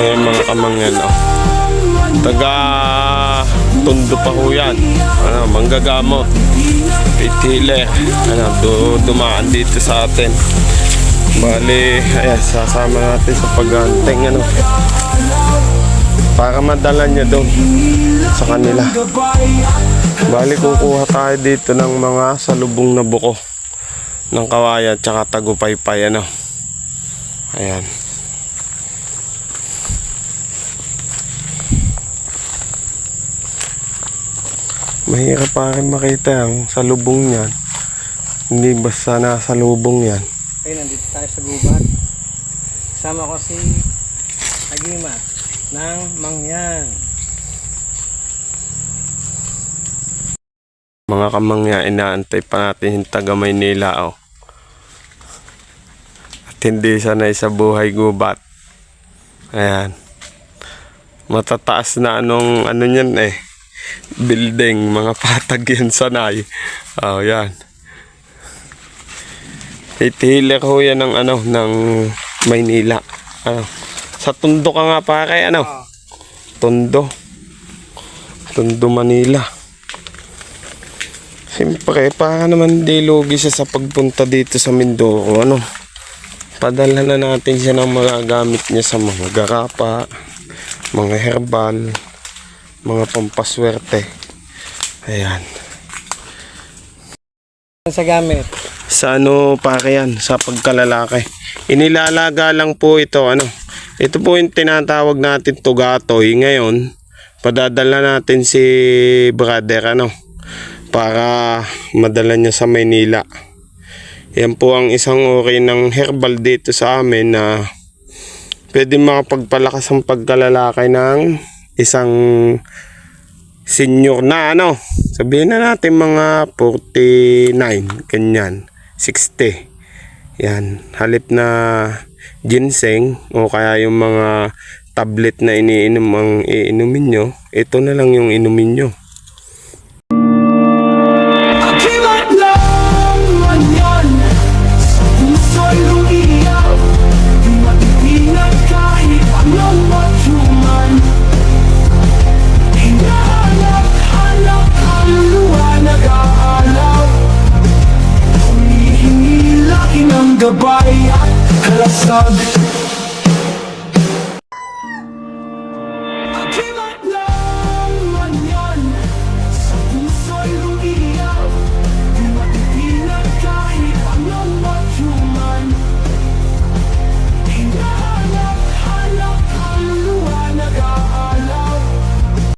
Ayan mga kamangyan, oh. Taga Tondo pa ho yan. Manggagamot. Pitile. Dumaan dito sa atin. Bali, ayan, sasama natin sa pag-anteng, para madala niya doon sa kanila. Bali, kukuha tayo dito ng mga salubong na buko ng kawayan tsaka tagupaypay, ayan. Mahirap pa rin makita ang salubong niyan. Hindi basta nasa lubong yan. Okay, nandito tayo sa gubat. Kasama ko si Agima ng Mangyan. Mga kamangya, inaantay pa natin yung taga Maynila, oh. At hindi sanay sa buhay gubat. Ayan. Matataas na ano yan building, mga patag yan sanay. Oh, yan. Itihilir ho yan ng ng Maynila. Sa Tondo ka nga pare, Tondo, Manila. Siyempre, para naman di lugi siya sa pagpunta dito sa Mindoro, padala na natin siya ng mga gamit niya sa mga garapa, mga herbal, mga pampaswerte. Ayan. Sa gamit? Sa pare yan, sa pagkalalaki. Inilalaga lang po ito, Ito po yung tinatawag natin tugatoy. Ngayon, padadala natin si brother, para madala niya sa Maynila. Yan po ang isang uri ng herbal dito sa amin na pwede makapagpalakas ang pagkalalaki ng isang senior na sabihin na natin mga 49, ganyan, 60. Yan, halip na ginseng o kaya yung mga tablet na iniinom ang iinumin nyo, ito na lang yung inumin nyo. Gabay at kalasag